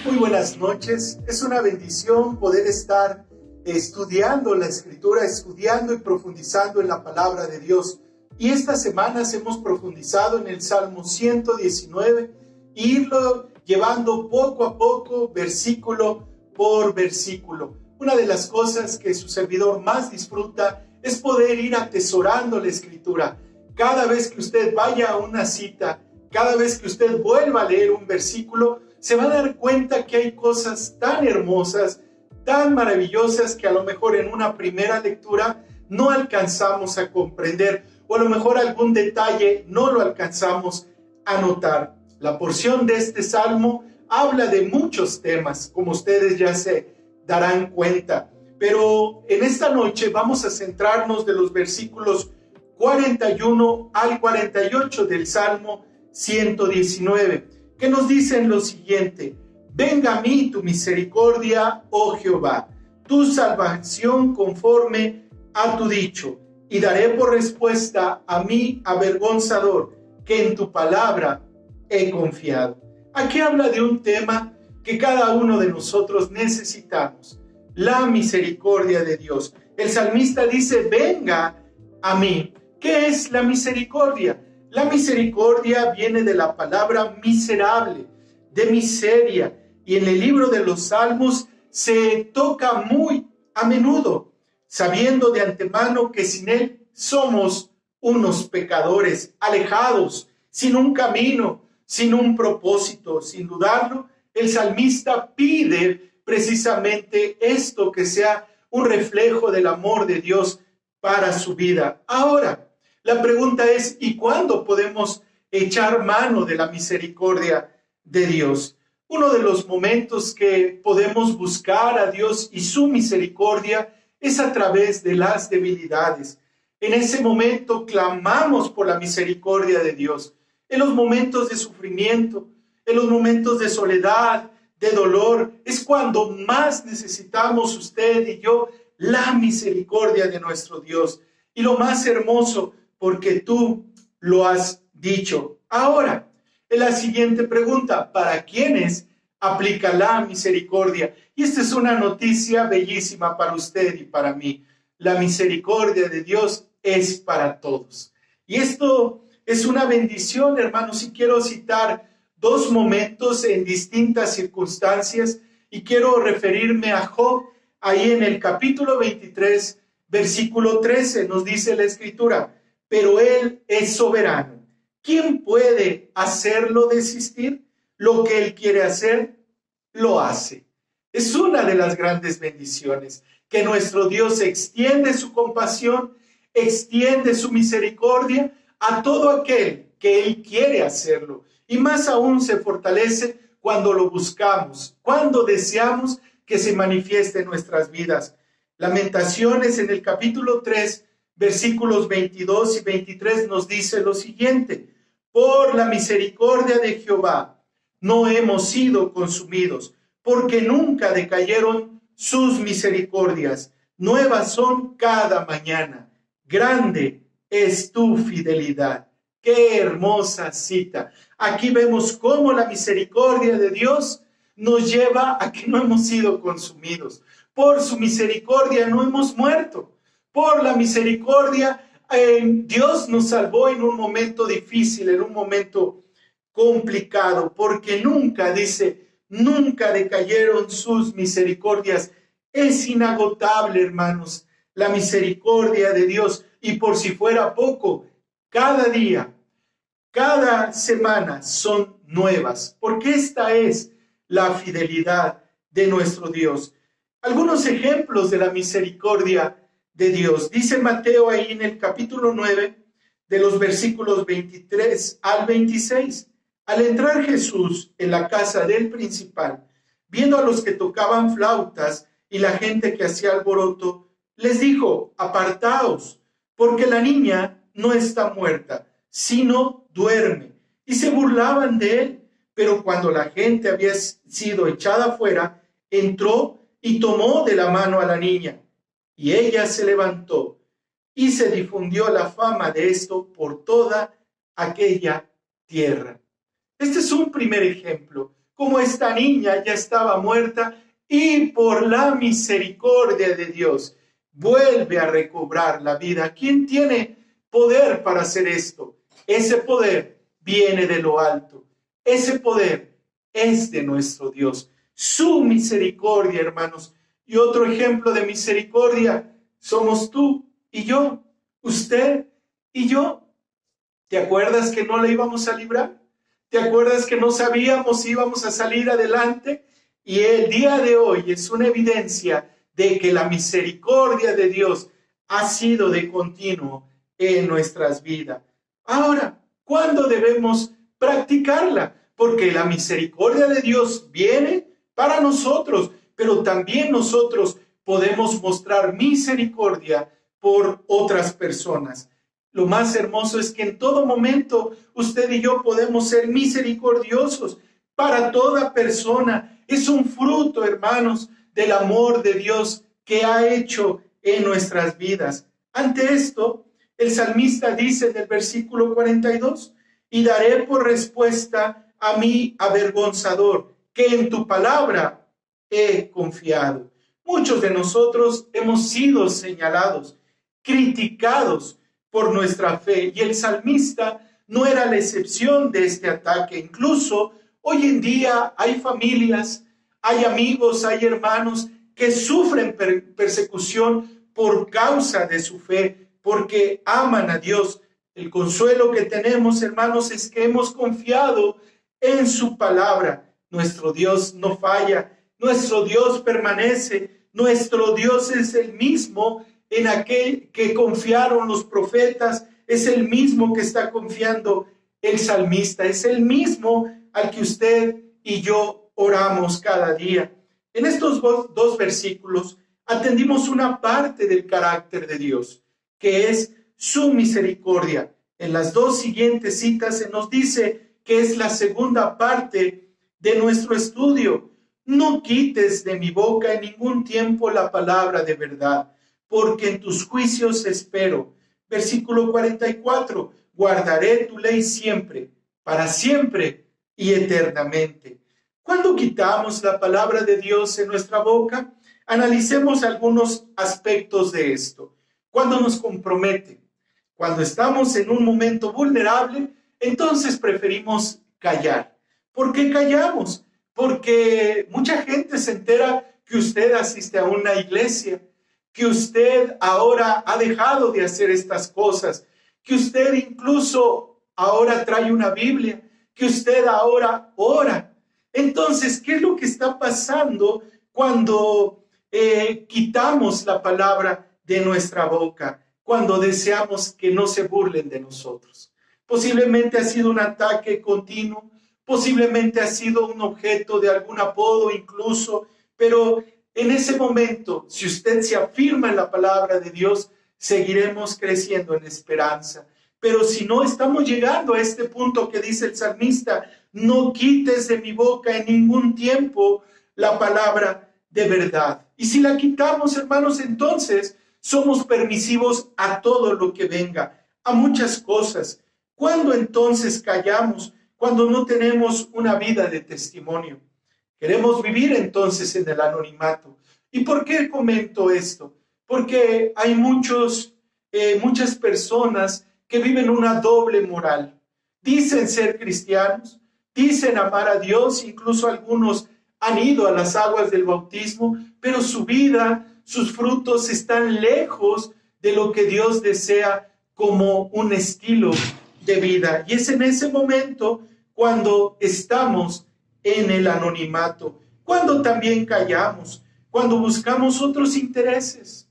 Muy buenas noches. Es una bendición poder estar estudiando la Escritura, estudiando y profundizando en la palabra de Dios. Y estas semanas hemos profundizado en el Salmo 119, irlo llevando poco a poco, versículo por versículo. Una de las cosas que su servidor más disfruta es poder ir atesorando la Escritura. Cada vez que usted vaya a una cita, cada vez que usted vuelva a leer un versículo, se va a dar cuenta que hay cosas tan hermosas, tan maravillosas, que a lo mejor en una primera lectura no alcanzamos a comprender, o a lo mejor algún detalle no lo alcanzamos a notar. La porción de este salmo habla de muchos temas, como ustedes ya se darán cuenta, pero en esta noche vamos a centrarnos de los versículos 41 al 48 del Salmo 119, que nos dicen lo siguiente: venga a mí tu misericordia, oh Jehová, tu salvación conforme a tu dicho, y daré por respuesta a mi avergonzador, que en tu palabra he confiado. Aquí habla de un tema que cada uno de nosotros necesitamos: la misericordia de Dios. El salmista dice, venga a mí. ¿Qué es la misericordia? La misericordia viene de la palabra miserable, de miseria, y en el libro de los Salmos se toca muy a menudo, sabiendo de antemano que sin él somos unos pecadores, alejados, sin un camino, sin un propósito. Sin dudarlo, el salmista pide precisamente esto, que sea un reflejo del amor de Dios para su vida. Ahora, la pregunta es, ¿y cuándo podemos echar mano de la misericordia de Dios? Uno de los momentos que podemos buscar a Dios y su misericordia es a través de las debilidades. En ese momento clamamos por la misericordia de Dios. En los momentos de sufrimiento, en los momentos de soledad, de dolor, es cuando más necesitamos usted y yo la misericordia de nuestro Dios. Y lo más hermoso, porque tú lo has dicho. Ahora, en la siguiente pregunta: ¿para quiénes aplica la misericordia? Y esta es una noticia bellísima para usted y para mí. La misericordia de Dios es para todos. Y esto es una bendición, hermanos, y quiero citar dos momentos en distintas circunstancias, y quiero referirme a Job. Ahí en el capítulo 23, versículo 13, nos dice la Escritura: pero él es soberano. ¿Quién puede hacerlo desistir? Lo que él quiere hacer, lo hace. Es una de las grandes bendiciones, que nuestro Dios extiende su compasión, extiende su misericordia a todo aquel que él quiere hacerlo. Y más aún se fortalece cuando lo buscamos, cuando deseamos que se manifieste en nuestras vidas. Lamentaciones en el capítulo 3, versículos 22 y 23 nos dice lo siguiente: por la misericordia de Jehová no hemos sido consumidos, porque nunca decayeron sus misericordias. Nuevas son cada mañana. Grande es tu fidelidad. ¡Qué hermosa cita! Aquí vemos cómo la misericordia de Dios nos lleva a que no hemos sido consumidos. Por su misericordia no hemos muerto. Por la misericordia, Dios nos salvó en un momento difícil, en un momento complicado, porque nunca, dice, nunca decayeron sus misericordias. Es inagotable, hermanos, la misericordia de Dios. Y por si fuera poco, cada día, cada semana son nuevas, porque esta es la fidelidad de nuestro Dios. Algunos ejemplos de la misericordia de Dios. Dice Mateo ahí en el capítulo 9, de los versículos 23 al 26. Al entrar Jesús en la casa del principal, viendo a los que tocaban flautas y la gente que hacía alboroto, les dijo: apartaos, porque la niña no está muerta, sino duerme. Y se burlaban de él. Pero cuando la gente había sido echada fuera, entró y tomó de la mano a la niña. Y ella se levantó, y se difundió la fama de esto por toda aquella tierra. Este es un primer ejemplo. como esta niña ya estaba muerta y por la misericordia de Dios vuelve a recobrar la vida. ¿Quién tiene poder para hacer esto? Ese poder viene de lo alto. Ese poder es de nuestro Dios. Su misericordia, hermanos. Y otro ejemplo de misericordia somos tú y yo, usted y yo. ¿Te acuerdas que no le íbamos a librar? ¿Te acuerdas que no sabíamos si íbamos a salir adelante? Y el día de hoy es una evidencia de que la misericordia de Dios ha sido de continuo en nuestras vidas. Ahora, ¿cuándo debemos practicarla? Porque la misericordia de Dios viene para nosotros, pero también nosotros podemos mostrar misericordia por otras personas. Lo más hermoso es que en todo momento usted y yo podemos ser misericordiosos para toda persona. Es un fruto, hermanos, del amor de Dios que ha hecho en nuestras vidas. Ante esto, el salmista dice en el versículo 42, y daré por respuesta a mi avergonzador, que en tu palabra he confiado. Muchos de nosotros hemos sido señalados, criticados por nuestra fe, y el salmista no era la excepción de este ataque. Incluso hoy en día hay familias, hay amigos, hay hermanos que sufren persecución por causa de su fe, porque aman a Dios. El consuelo que tenemos, hermanos, es que hemos confiado en su palabra. Nuestro Dios no falla, nuestro Dios permanece, nuestro Dios es el mismo en aquel que confiaron los profetas, es el mismo que está confiando el salmista, es el mismo al que usted y yo oramos cada día. En estos dos versículos atendimos una parte del carácter de Dios, que es su misericordia. En las dos siguientes citas se nos dice que es la segunda parte de nuestro estudio. No quites de mi boca en ningún tiempo la palabra de verdad, porque en tus juicios espero. Versículo 44, guardaré tu ley siempre, para siempre y eternamente. ¿Cuándo quitamos la palabra de Dios en nuestra boca? Analicemos algunos aspectos de esto. Cuando nos compromete, cuando estamos en un momento vulnerable, entonces preferimos callar. ¿Por qué callamos? Porque mucha gente se entera que usted asiste a una iglesia, que usted ahora ha dejado de hacer estas cosas, que usted incluso ahora trae una Biblia, que usted ahora ora. Entonces, ¿qué es lo que está pasando cuando quitamos la palabra de nuestra boca, cuando deseamos que no se burlen de nosotros? Posiblemente ha sido un ataque continuo, posiblemente ha sido un objeto de algún apodo incluso, pero en ese momento, si usted se afirma en la palabra de Dios, seguiremos creciendo en esperanza. Pero si no, estamos llegando a este punto que dice el salmista, no quites de mi boca en ningún tiempo la palabra de verdad. Y si la quitamos, hermanos, entonces somos permisivos a todo lo que venga, a muchas cosas. ¿Cuándo entonces callamos? Cuando no tenemos una vida de testimonio. Queremos vivir entonces en el anonimato. ¿Y por qué comento esto? Porque hay muchas personas que viven una doble moral. Dicen ser cristianos, dicen amar a Dios, incluso algunos han ido a las aguas del bautismo, pero su vida, sus frutos están lejos de lo que Dios desea como un estilo de vida. Y es en ese momento cuando estamos en el anonimato, cuando también callamos, cuando buscamos otros intereses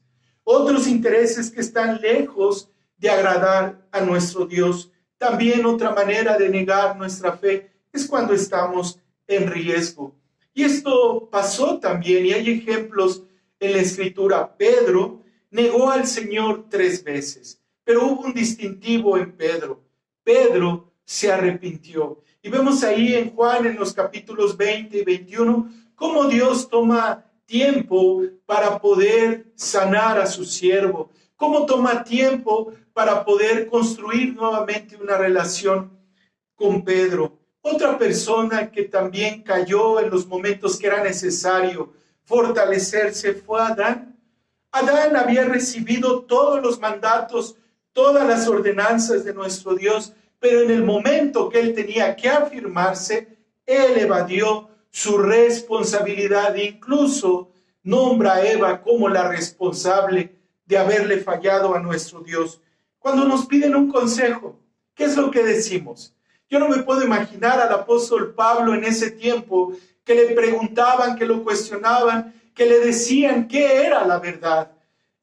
que están lejos de agradar a nuestro Dios. También otra manera de negar nuestra fe es cuando estamos en riesgo. Y esto pasó también, y hay ejemplos en la Escritura. Pedro negó al Señor 3 veces, pero hubo un distintivo en Pedro. Pedro se arrepintió. Y vemos ahí en Juan, en los capítulos 20 y 21, cómo Dios toma tiempo para poder sanar a su siervo, cómo toma tiempo para poder construir nuevamente una relación con Pedro. Otra persona que también cayó en los momentos que era necesario fortalecerse fue Adán. Adán había recibido todos los mandatos, todas las ordenanzas de nuestro Dios, pero en el momento que él tenía que afirmarse, él evadió su responsabilidad e incluso nombra a Eva como la responsable de haberle fallado a nuestro Dios. Cuando nos piden un consejo, ¿qué es lo que decimos? Yo no me puedo imaginar al apóstol Pablo en ese tiempo que le preguntaban, que lo cuestionaban, que le decían qué era la verdad.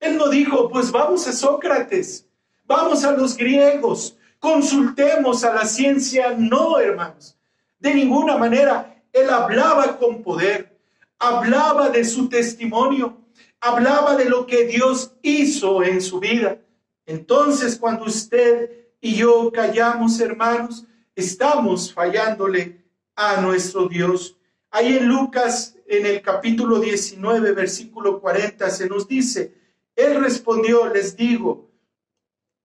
Él no dijo, pues vamos a Sócrates, vamos a los griegos, consultemos a la ciencia. No, hermanos, de ninguna manera. Él hablaba con poder, hablaba de su testimonio, hablaba de lo que Dios hizo en su vida. Entonces, cuando usted y yo callamos, hermanos, estamos fallándole a nuestro Dios. Ahí en Lucas, en el capítulo 19, versículo 40, se nos dice, él respondió,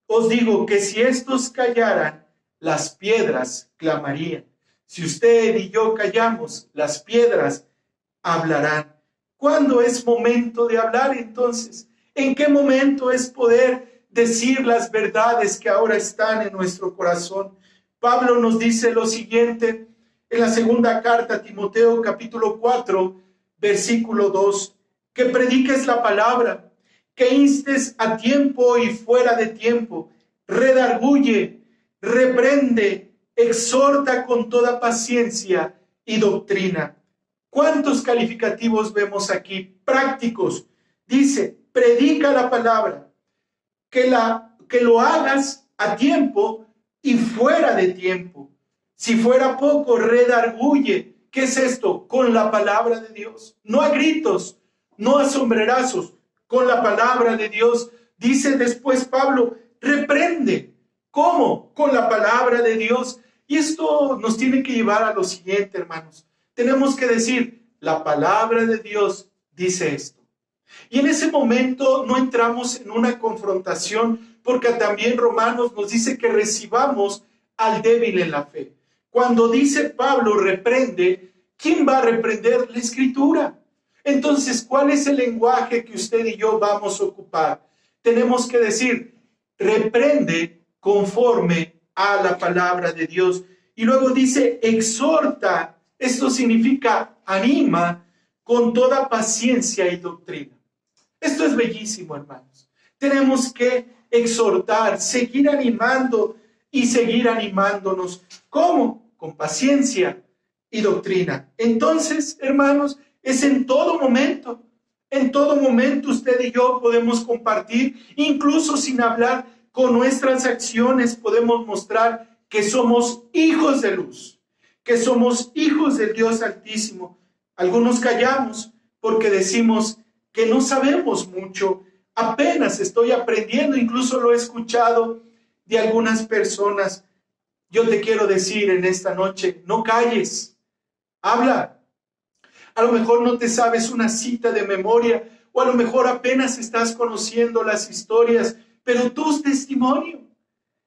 os digo que si estos callaran, las piedras clamarían. Si usted y yo callamos, las piedras hablarán. ¿Cuándo es momento de hablar entonces? ¿En qué momento es poder decir las verdades que ahora están en nuestro corazón? Pablo nos dice lo siguiente en la segunda carta a Timoteo, capítulo 4, versículo 2, que prediques la palabra, que instes a tiempo y fuera de tiempo, redarguye, reprende, exhorta con toda paciencia y doctrina. ¿Cuántos calificativos vemos aquí? Prácticos. Dice, predica la palabra, que lo hagas a tiempo y fuera de tiempo. Si fuera poco, redarguye. ¿Qué es esto? Con la palabra de Dios. No a gritos, no a sombrerazos, con la palabra de Dios. Dice después Pablo, reprende. ¿Cómo? Con la palabra de Dios. Y esto nos tiene que llevar a lo siguiente, hermanos. Tenemos que decir, la palabra de Dios dice esto. Y en ese momento no entramos en una confrontación, porque también Romanos nos dice que recibamos al débil en la fe. Cuando dice Pablo reprende, ¿quién va a reprender? La Escritura. Entonces, ¿cuál es el lenguaje que usted y yo vamos a ocupar? Tenemos que decir, reprende conforme a la palabra de Dios. Y luego dice, exhorta. Esto significa anima con toda paciencia y doctrina. Esto es bellísimo, hermanos. Tenemos que exhortar, seguir animando y seguir animándonos. ¿Cómo? Con paciencia y doctrina. Entonces, hermanos, es en todo momento. En todo momento usted y yo podemos compartir, incluso sin hablar, con nuestras acciones podemos mostrar que somos hijos de luz, que somos hijos del Dios Altísimo. Algunos callamos porque decimos que no sabemos mucho, apenas estoy aprendiendo, incluso lo he escuchado de algunas personas. Yo te quiero decir en esta noche, no calles, habla. A lo mejor no te sabes una cita de memoria, o a lo mejor apenas estás conociendo las historias, pero tu testimonio,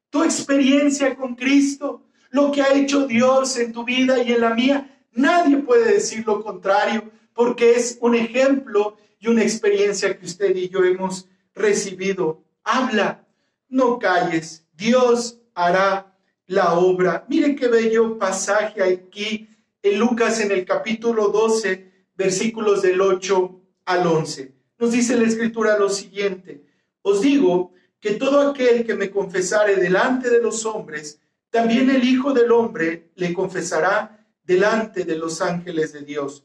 tu experiencia con Cristo, lo que ha hecho Dios en tu vida y en la mía, nadie puede decir lo contrario, porque es un ejemplo y una experiencia que usted y yo hemos recibido. Habla, no calles, Dios hará la obra. Mire qué bello pasaje aquí en Lucas en el capítulo 12, versículos del 8 al 11. Nos dice la Escritura lo siguiente: os digo que todo aquel que me confesare delante de los hombres, también el Hijo del Hombre le confesará delante de los ángeles de Dios.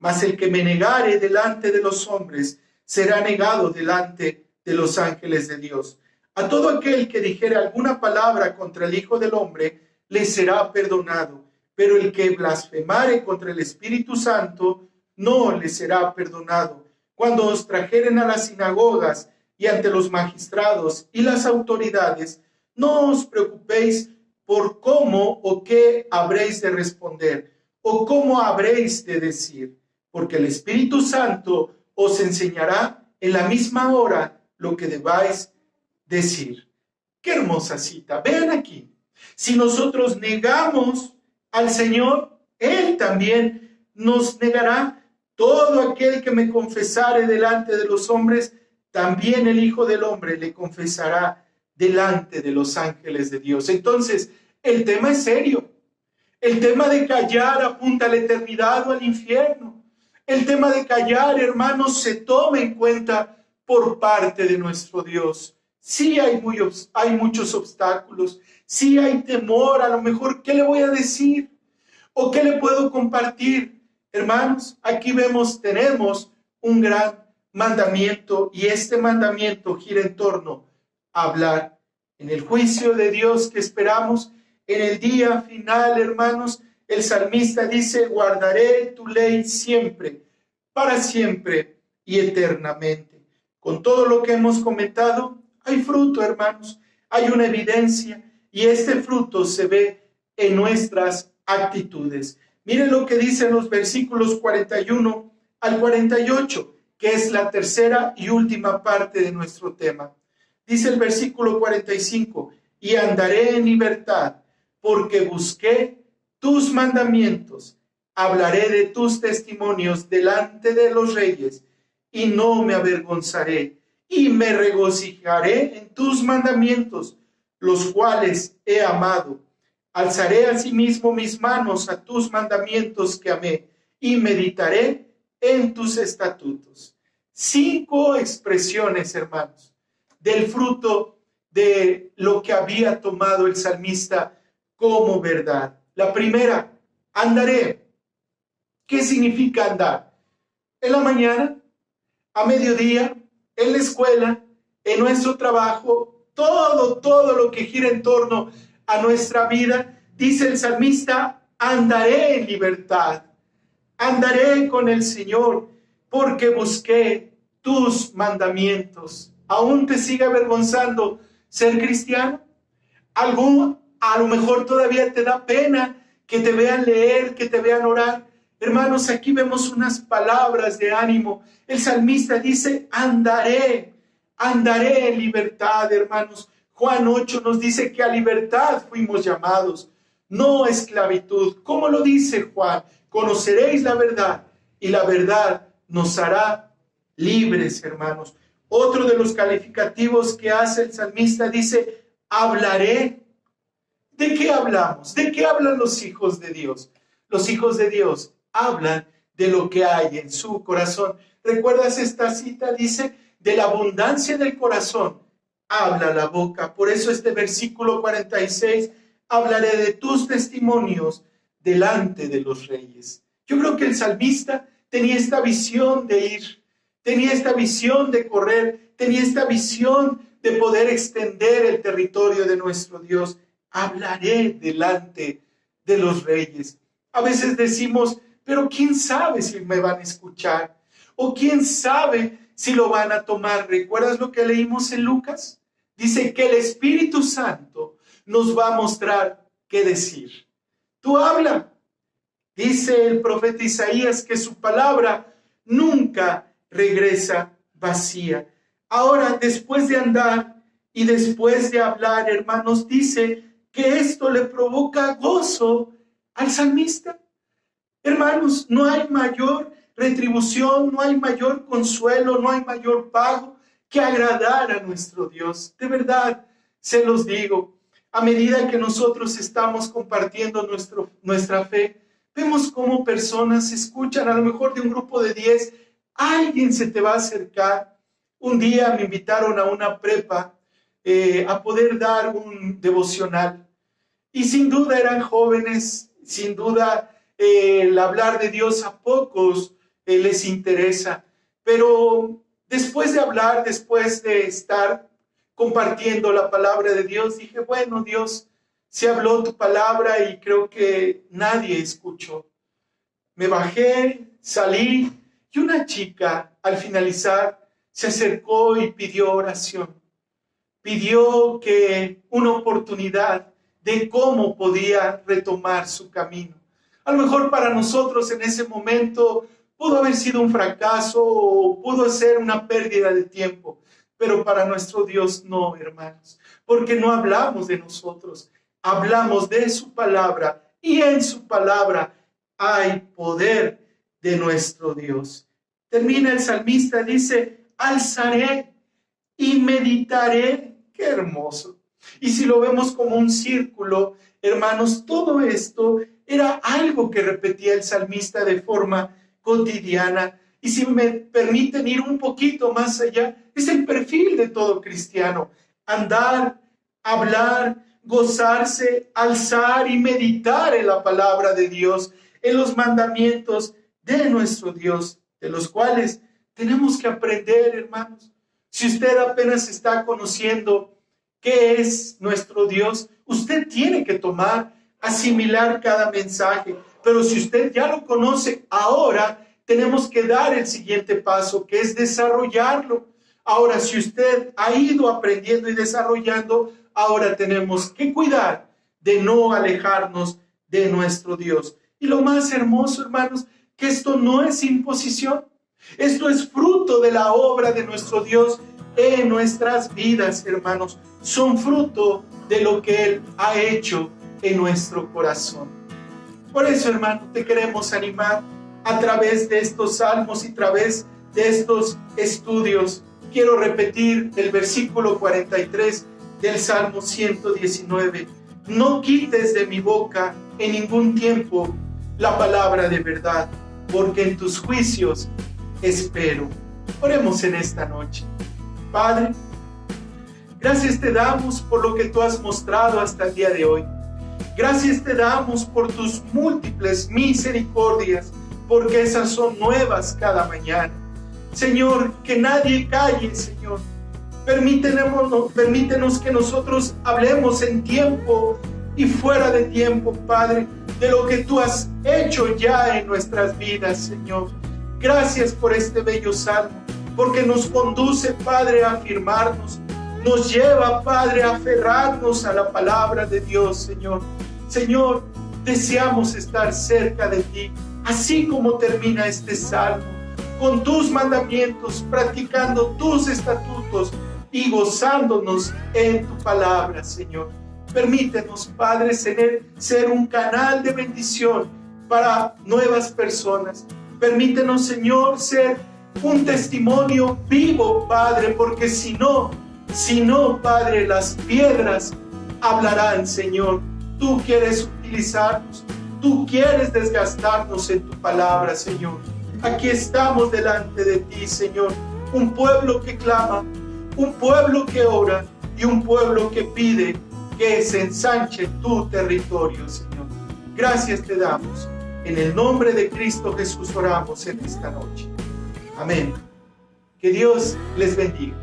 Mas el que me negare delante de los hombres, será negado delante de los ángeles de Dios. A todo aquel que dijere alguna palabra contra el Hijo del Hombre, le será perdonado. Pero el que blasfemare contra el Espíritu Santo, no le será perdonado. Cuando os trajeren a las sinagogas y ante los magistrados y las autoridades, no os preocupéis por cómo o qué habréis de responder, o cómo habréis de decir, porque el Espíritu Santo os enseñará en la misma hora lo que debáis decir. Qué hermosa cita. Vean aquí, si nosotros negamos al Señor, Él también nos negará. Todo aquel que me confesare delante de los hombres, también el Hijo del Hombre le confesará delante de los ángeles de Dios. Entonces, el tema es serio. El tema de callar apunta a la eternidad o al infierno. El tema de callar, hermanos, se toma en cuenta por parte de nuestro Dios. Sí hay muchos obstáculos, sí hay temor, a lo mejor, ¿qué le voy a decir? ¿O qué le puedo compartir? Hermanos, aquí tenemos un gran mandamiento y este mandamiento gira en torno a hablar. En el juicio de Dios que esperamos, en el día final, hermanos, el salmista dice, guardaré tu ley siempre, para siempre y eternamente. Con todo lo que hemos comentado, hay fruto, hermanos, hay una evidencia y este fruto se ve en nuestras actitudes. Miren lo que dicen los versículos 41 al 48, que es la tercera y última parte de nuestro tema. Dice el versículo 45, y andaré en libertad, porque busqué tus mandamientos. Hablaré de tus testimonios delante de los reyes, y no me avergonzaré, y me regocijaré en tus mandamientos, los cuales he amado. Alzaré asimismo mis manos a tus mandamientos que amé, y meditaré en tus estatutos. 5 expresiones, hermanos, del fruto de lo que había tomado el salmista como verdad. La primera, andaré. ¿Qué significa andar? En la mañana, a mediodía, en la escuela, en nuestro trabajo, todo lo que gira en torno a nuestra vida, dice el salmista, andaré en libertad, andaré con el Señor, porque busqué tus mandamientos. ¿Aún te sigue avergonzando ser cristiano? A lo mejor todavía te da pena que te vean leer, que te vean orar. Hermanos, aquí vemos unas palabras de ánimo. El salmista dice, andaré en libertad, hermanos. Juan 8 nos dice que a libertad fuimos llamados, no a esclavitud. ¿Cómo lo dice Juan? Conoceréis la verdad y la verdad nos hará libres, hermanos. Otro de los calificativos que hace el salmista dice, hablaré. ¿De qué hablamos? ¿De qué hablan los hijos de Dios? Los hijos de Dios hablan de lo que hay en su corazón. ¿Recuerdas esta cita? Dice, de la abundancia del corazón habla la boca. Por eso este versículo 46, hablaré de tus testimonios delante de los reyes. Yo creo que el salmista tenía esta visión de ir, tenía esta visión de correr, tenía esta visión de poder extender el territorio de nuestro Dios. Hablaré delante de los reyes. A veces decimos, pero ¿quién sabe si me van a escuchar? ¿O quién sabe si lo van a tomar? ¿Recuerdas lo que leímos en Lucas? Dice que el Espíritu Santo nos va a mostrar qué decir. Tú habla. Dice el profeta Isaías que su palabra nunca regresa vacía. Ahora, después de andar y después de hablar, hermanos, dice que esto le provoca gozo al salmista. Hermanos, no hay mayor retribución, no hay mayor consuelo, no hay mayor pago que agradar a nuestro Dios. De verdad, se los digo, a medida que nosotros estamos compartiendo nuestra fe, vemos cómo personas escuchan, a lo mejor de un grupo de 10, alguien se te va a acercar. Un día me invitaron a una prepa a poder dar un devocional. Y sin duda eran jóvenes, sin duda el hablar de Dios a pocos les interesa. Pero después de hablar, después de estar compartiendo la palabra de Dios, dije, bueno, Dios, se habló tu palabra y creo que nadie escuchó. Me bajé, salí y una chica al finalizar se acercó y pidió oración. Pidió que una oportunidad de cómo podía retomar su camino. A lo mejor para nosotros en ese momento pudo haber sido un fracaso o pudo ser una pérdida de tiempo, pero para nuestro Dios no, hermanos, porque no hablamos de nosotros, hablamos de su palabra y en su palabra hay poder de nuestro Dios. Termina el salmista, dice, alzaré y meditaré. Qué hermoso. Y si lo vemos como un círculo, hermanos, todo esto era algo que repetía el salmista de forma cotidiana. Y si me permiten ir un poquito más allá, es el perfil de todo cristiano. Andar, hablar, gozarse, alzar y meditar en la palabra de Dios, en los mandamientos de nuestro Dios, de los cuales tenemos que aprender, hermanos. Si usted apenas está conociendo qué es nuestro Dios, usted tiene que asimilar cada mensaje. Pero si usted ya lo conoce, ahora tenemos que dar el siguiente paso, que es desarrollarlo. Ahora, si usted ha ido aprendiendo y desarrollando, ahora tenemos que cuidar de no alejarnos de nuestro Dios. Y lo más hermoso, hermanos, que esto no es imposición. Esto es fruto de la obra de nuestro Dios en nuestras vidas, hermanos. Son fruto de lo que Él ha hecho en nuestro corazón. Por eso, hermano, te queremos animar a través de estos salmos y a través de estos estudios. Quiero repetir el versículo 43 del Salmo 119. No quites de mi boca en ningún tiempo la palabra de verdad, porque en tus juicios espero. Oremos en esta noche. Padre, gracias te damos por lo que tú has mostrado hasta el día de hoy. Gracias te damos por tus múltiples misericordias, porque esas son nuevas cada mañana. Señor, que nadie calle, Señor. Permítenos que nosotros hablemos en tiempo y fuera de tiempo, Padre, de lo que tú has hecho ya en nuestras vidas, Señor. Gracias por este bello salmo, porque nos conduce, Padre, a afirmarnos. Nos lleva, Padre, a aferrarnos a la palabra de Dios, Señor. Señor, deseamos estar cerca de ti, así como termina este salmo, con tus mandamientos, practicando tus estatutos y gozándonos en tu palabra, Señor. Permítenos, Padre, ser un canal de bendición para nuevas personas. Permítenos, Señor, ser un testimonio vivo, Padre, porque si no, Padre, las piedras hablarán, Señor. Tú quieres utilizarnos, tú quieres desgastarnos en tu palabra, Señor. Aquí estamos delante de ti, Señor, un pueblo que clama, un pueblo que ora y un pueblo que pide que se ensanche tu territorio, Señor. Gracias te damos. En el nombre de Cristo Jesús oramos en esta noche. Amén. Que Dios les bendiga.